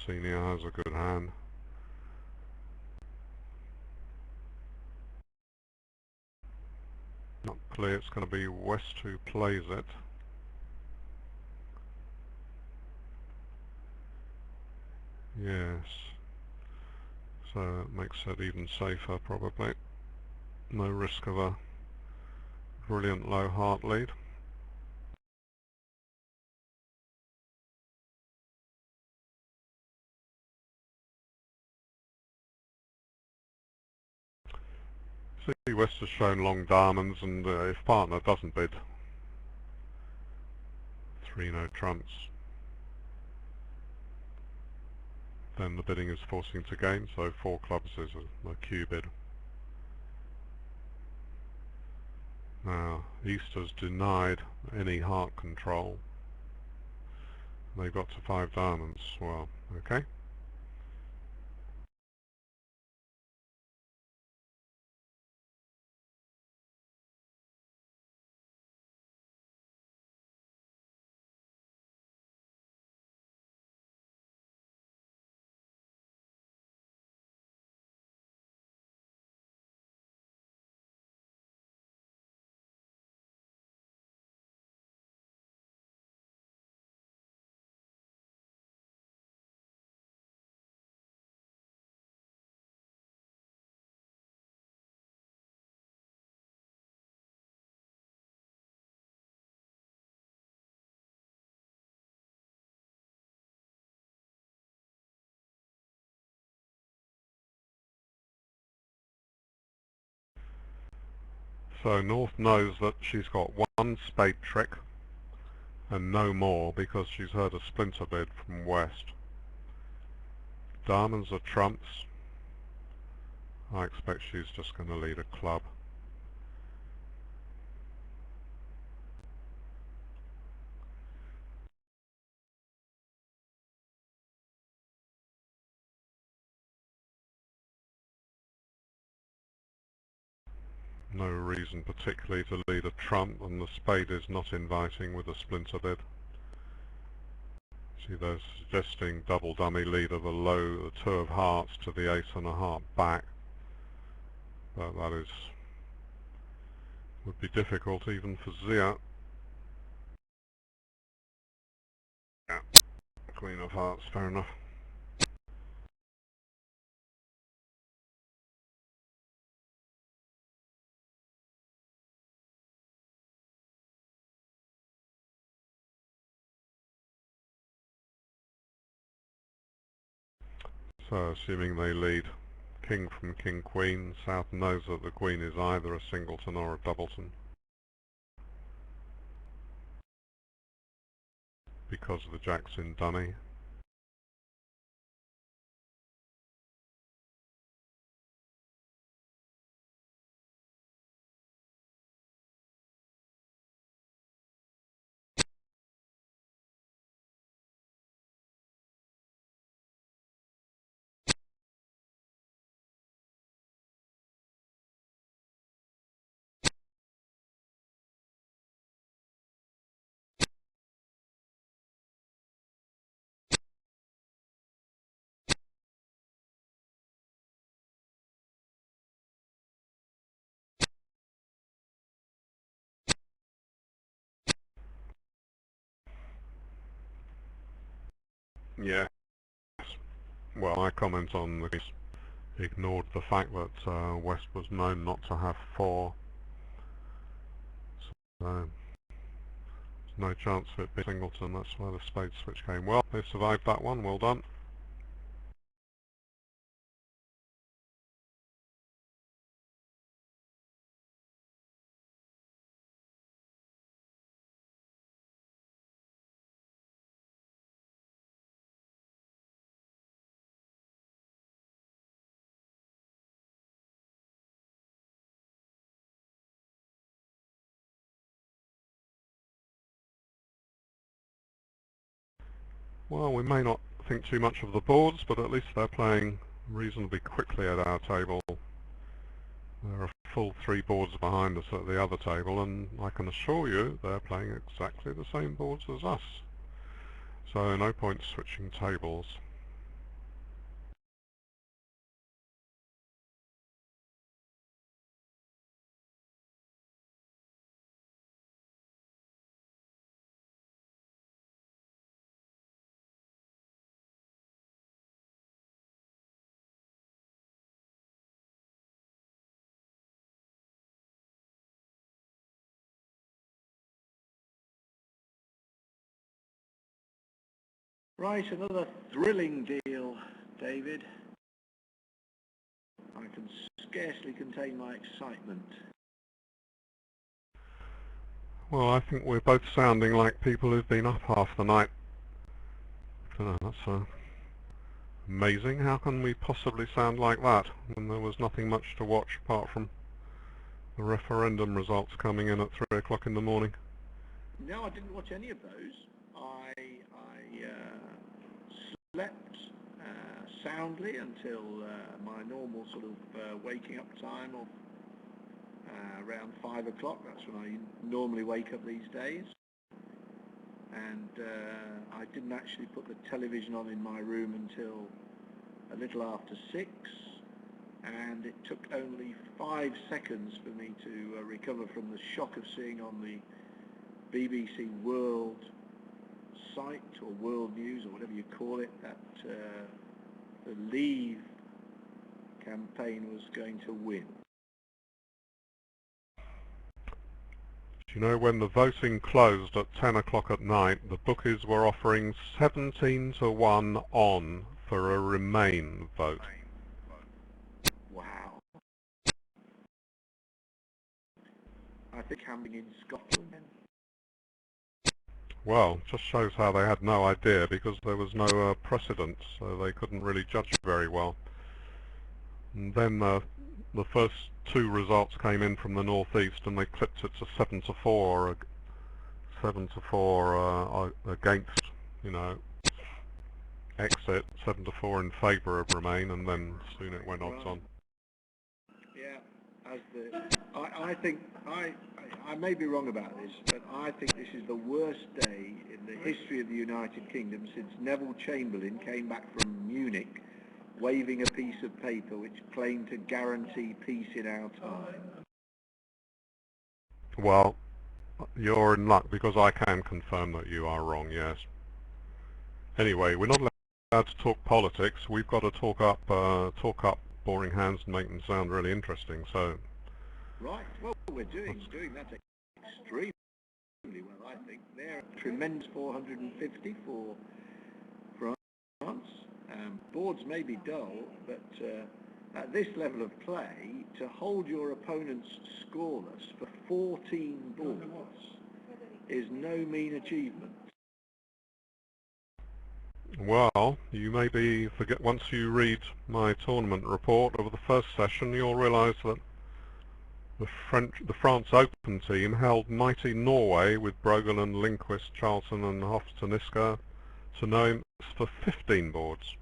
Senior has a good hand. Not clear, it's going to be West who plays it. Yes, so it makes it even safer probably. No risk of a brilliant low heart lead. West has shown long diamonds, and if partner doesn't bid, 3 no trumps, then the bidding is forcing to gain, so 4 clubs is a Q bid. Now, East has denied any heart control. They've got to 5 diamonds. Well, okay. So North knows that she's got 1 spade trick and no more because she's heard a splinter bid from West. Diamonds are trumps. I expect she's just going to lead a club. No reason particularly to lead a trump, and the spade is not inviting with a splinter bid. See, they're suggesting double dummy lead of a low, the 2 of hearts to the 8 and a heart back, but that would be difficult even for Zia. Yeah, Queen of hearts, fair enough. So assuming they lead king from king queen, South knows that the queen is either a singleton or a doubleton because the jack's in dummy. Yes. Well, my comment on the case ignored the fact that West was known not to have 4. So there's no chance of it being singleton. That's why the spade switch came. Well, they survived that one. Well done. Well, we may not think too much of the boards, but at least they're playing reasonably quickly at our table. There are a full 3 boards behind us at the other table, and I can assure you they're playing exactly the same boards as us. So no point switching tables. Right, another thrilling deal, David. I can scarcely contain my excitement. Well, I think we're both sounding like people who've been up half the night. I don't know, that's amazing. How can we possibly sound like that when there was nothing much to watch apart from the referendum results coming in at 3 o'clock in the morning? No, I didn't watch any of those. I slept soundly until my normal sort of waking up time of around 5 o'clock. That's when I normally wake up these days. And I didn't actually put the television on in my room until a little after 6. And it took only 5 seconds for me to recover from the shock of seeing on the BBC World site, or World News, or whatever you call it, that the Leave campaign was going to win. Do you know, when the voting closed at 10 o'clock at night, the bookies were offering 17 to 1 on for a Remain vote. Wow. I think camping in Scotland then. Well, just shows how they had no idea, because there was no precedent, so they couldn't really judge very well. And then the first 2 results came in from the northeast, and they clipped it to 7 to 4, 7 to 4 against, you know, exit, 7 to 4 in favour of Remain, and then soon it went odds on. Yeah, I think I may be wrong about this, but I think this is the worst day in the history of the United Kingdom since Neville Chamberlain came back from Munich waving a piece of paper which claimed to guarantee peace in our time. Well, you're in luck, because I can confirm that you are wrong, yes. Anyway, we're not allowed to talk politics. We've got to talk up boring hands and make them sound really interesting. So, right. Well, we're doing that extremely well, I think. They're a tremendous 450 for France. Boards may be dull, but at this level of play, to hold your opponents scoreless for 14 boards is no mean achievement. well, you maybe forget, once you read my tournament report of the first session, you'll realise that the France Open team held mighty Norway with Brogeland, Lindquist, Charlton and Hoftaniska to no imps for 15 boards.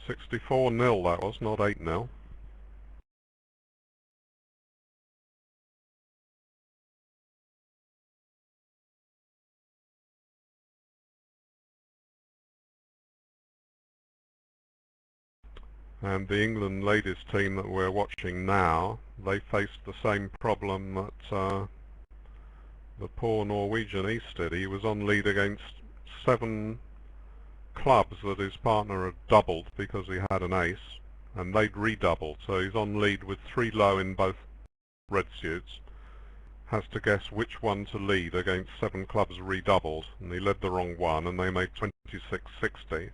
64-0 that was, not 8-0. And the England ladies team that we're watching now, they faced the same problem that the poor Norwegian East did. He was on lead against 7 clubs that his partner had doubled because he had an ace, and they'd redoubled, so he's on lead with 3 low in both red suits, has to guess which one to lead against 7 clubs redoubled, and he led the wrong one, and they made 26-60.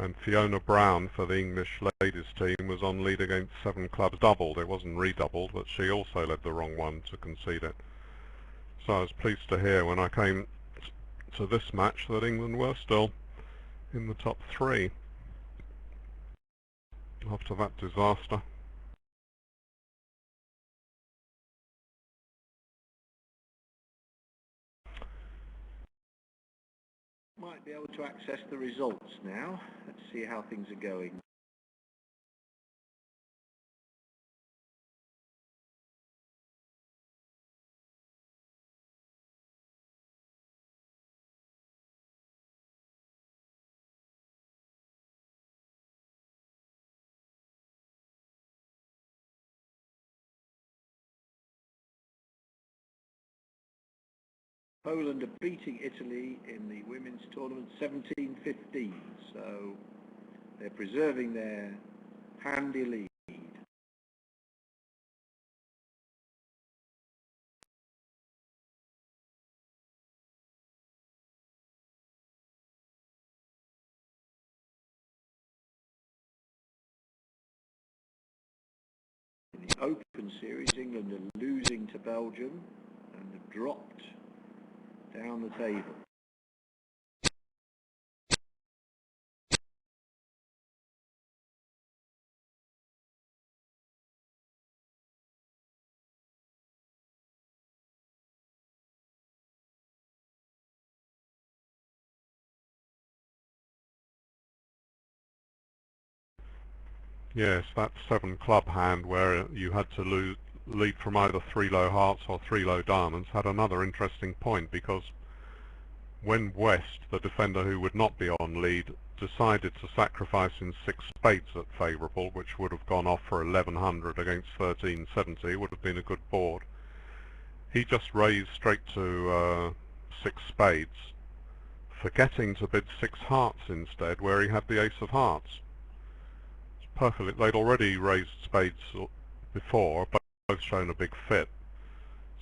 And Fiona Brown for the English ladies team was on lead against 7 clubs doubled. It wasn't redoubled, but she also led the wrong one to concede it. So I was pleased to hear when I came to this match that England were still in the top 3 after that disaster. Might be able to access the results now. Let's see how things are going. Poland are beating Italy in the women's tournament 17-15, so they're preserving their handy lead. open series. England are losing to Belgium and have dropped down the table. Yes, that 7-club hand where you had to lead from either 3 low hearts or 3 low diamonds had another interesting point, because when West, the defender who would not be on lead, decided to sacrifice in 6 spades at favourable, which would have gone off for 1100 against 1370, would have been a good board. He just raised straight to 6 spades, forgetting to bid 6 hearts instead, where he had the ace of hearts. Perfectly, they'd already raised spades before, but both shown a big fit.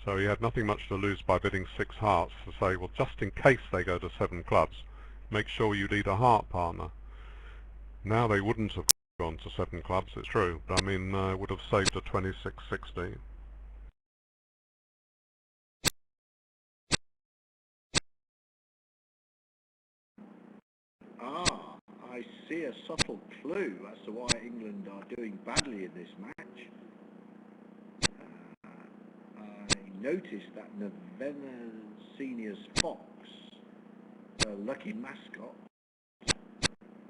So he had nothing much to lose by bidding 6 hearts to say, well, just in case they go to 7 clubs, make sure you lead a heart partner. Now they wouldn't have gone to 7 clubs, it's true, but I mean, would have saved a 2660. Ah, I see a subtle clue as to why England are doing badly in this match. I noticed that Novena Senior's fox, a lucky mascot,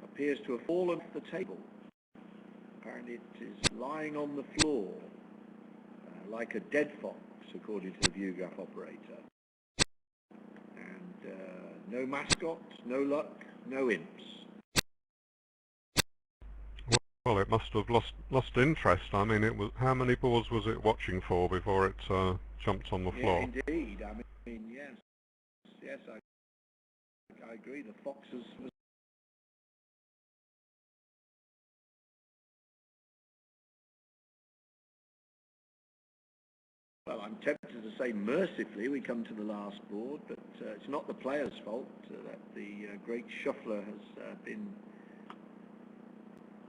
appears to have fallen off the table. Apparently it is lying on the floor, like a dead fox, according to the viewgraph operator. And no mascot, no luck, no imps. Well, it must have lost interest. I mean, it was, how many boards was it watching for before it jumped on the floor? Yeah, indeed. I mean, yes, I agree. The foxes. Well, I'm tempted to say mercifully we come to the last board, but it's not the player's fault that the great shuffler has been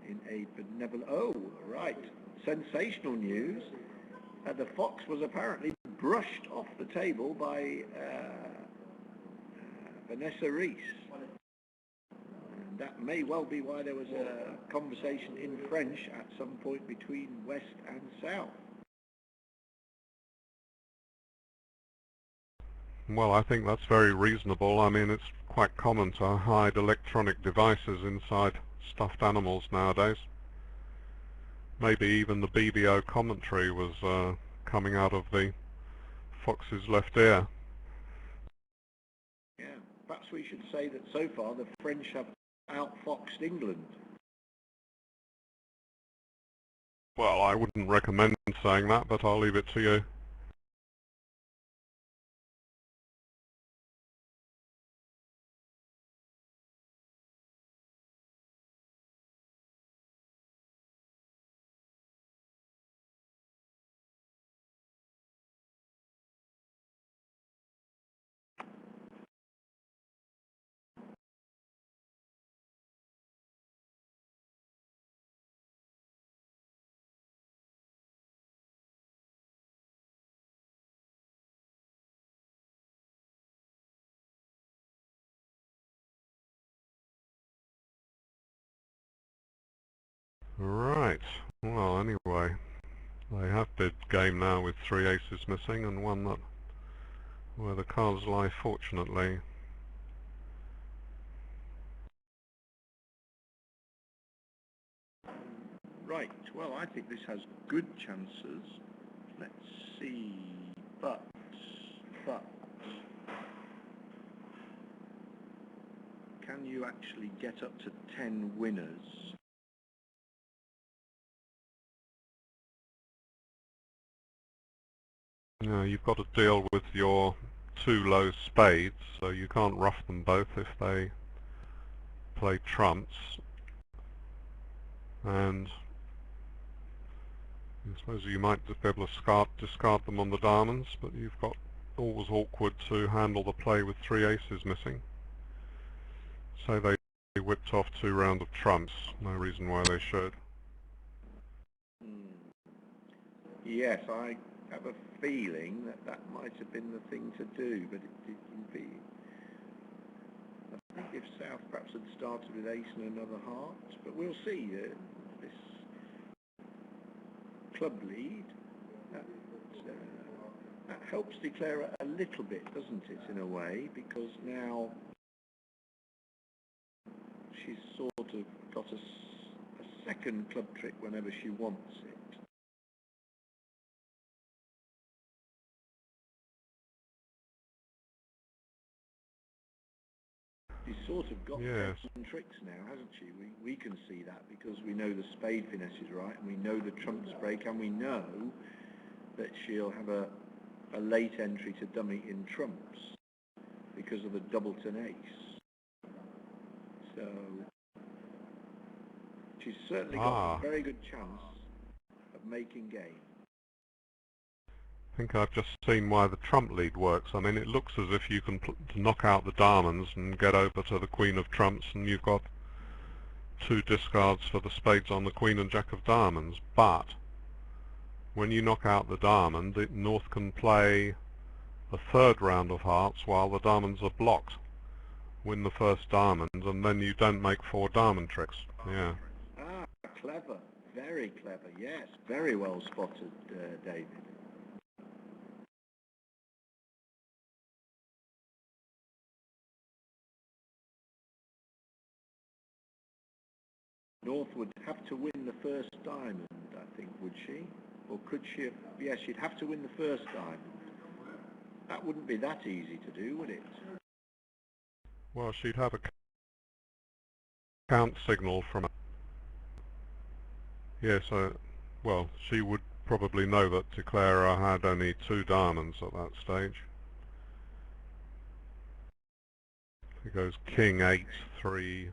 in a benevolent... Oh, right. Sensational news. The fox was apparently brushed off the table by Vanessa Rees. And that may well be why there was a conversation in French at some point between West and South. Well, I think that's very reasonable. I mean, it's quite common to hide electronic devices inside stuffed animals nowadays. Maybe even the BBO commentary was coming out of the fox's left ear. Yeah, perhaps we should say that so far the French have outfoxed England. Well, I wouldn't recommend saying that, but I'll leave it to you. Right. Well, anyway, they have bid game now with 3 aces missing and one that where the cards lie fortunately. Right, well, I think this has good chances. Let's see, but, can you actually get up to 10 winners? You you've got to deal with your 2 low spades, so you can't ruff them both if they play trumps. And I suppose you might be able to discard them on the diamonds, but you've got always awkward to handle the play with 3 aces missing. So they whipped off 2 rounds of trumps, no reason why they should. Yes, I have a feeling that that might have been the thing to do, but it didn't be. I think if South perhaps had started with ace and another heart, but we'll see. This club lead, that helps declare a little bit, doesn't it, in a way, because now she's sort of got a second club trick whenever she wants it. She's sort of got some tricks now, hasn't she? We can see that because we know the spade finesse is right, and we know the trumps break, and we know that she'll have a late entry to dummy in trumps because of the doubleton ace. So she's certainly got a very good chance of making game. I think I've just seen why the trump lead works. I mean, it looks as if you can knock out the diamonds and get over to the queen of trumps, and you've got two discards for the spades on the queen and jack of diamonds. But when you knock out the diamond, North can play a third round of hearts while the diamonds are blocked. Win the first diamond, and then you don't make 4 diamond tricks. Yeah. Ah, clever. Very clever. Yes, very well spotted, David. North would have to win the first diamond, I think, would she? Or could she have... Yes, she'd have to win the first diamond. That wouldn't be that easy to do, would it? Well, she'd have a count signal from... Yes, well, she would probably know that Declara had only 2 diamonds at that stage. It goes king, 8, 3...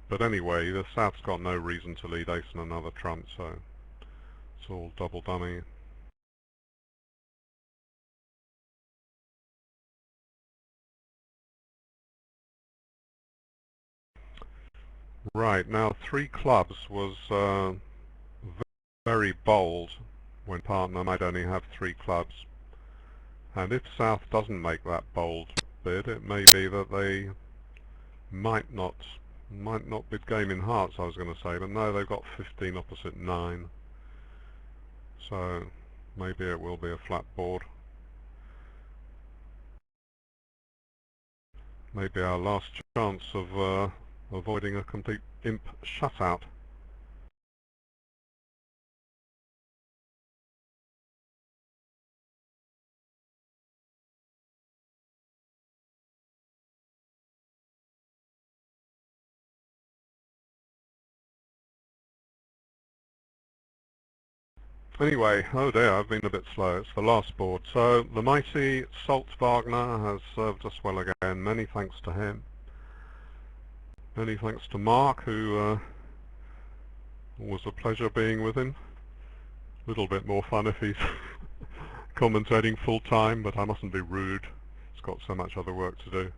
But anyway, the South's got no reason to lead ace and another trump, so it's all double dummy. Right, now 3 clubs was very bold when partner might only have 3 clubs. And if South doesn't make that bold bid, it may be that they might not bid game in hearts, I was going to say, but no, they've got 15 opposite 9. So maybe it will be a flat board. Maybe our last chance of avoiding a complete imp shutout. Anyway, oh dear, I've been a bit slow. It's the last board. So the mighty Salt Wagner has served us well again. Many thanks to him. Many thanks to Mark, who was a pleasure being with him. A little bit more fun if he's commentating full time, but I mustn't be rude. He's got so much other work to do.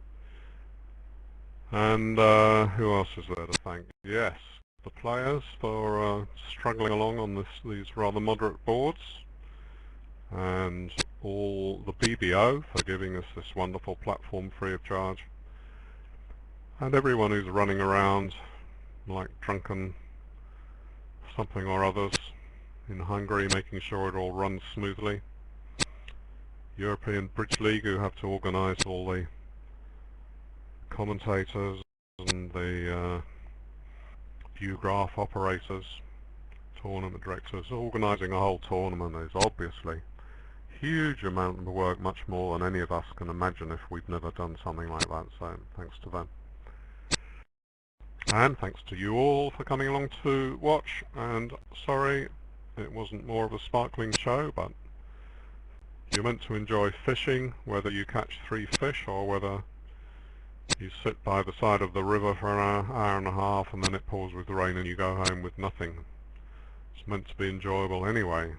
And who else is there to thank? Yes, the players for struggling along on these rather moderate boards, and all the BBO for giving us this wonderful platform free of charge, and everyone who's running around like drunken something or others in Hungary, making sure it all runs smoothly. European Bridge League, who have to organise all the commentators and the view-graph operators, tournament directors. Organising a whole tournament is obviously a huge amount of work, much more than any of us can imagine if we've never done something like that, so thanks to them. And thanks to you all for coming along to watch, and sorry it wasn't more of a sparkling show, but you're meant to enjoy fishing, whether you catch 3 fish or whether you sit by the side of the river for an hour and a half and then it pours with rain and you go home with nothing. It's meant to be enjoyable anyway.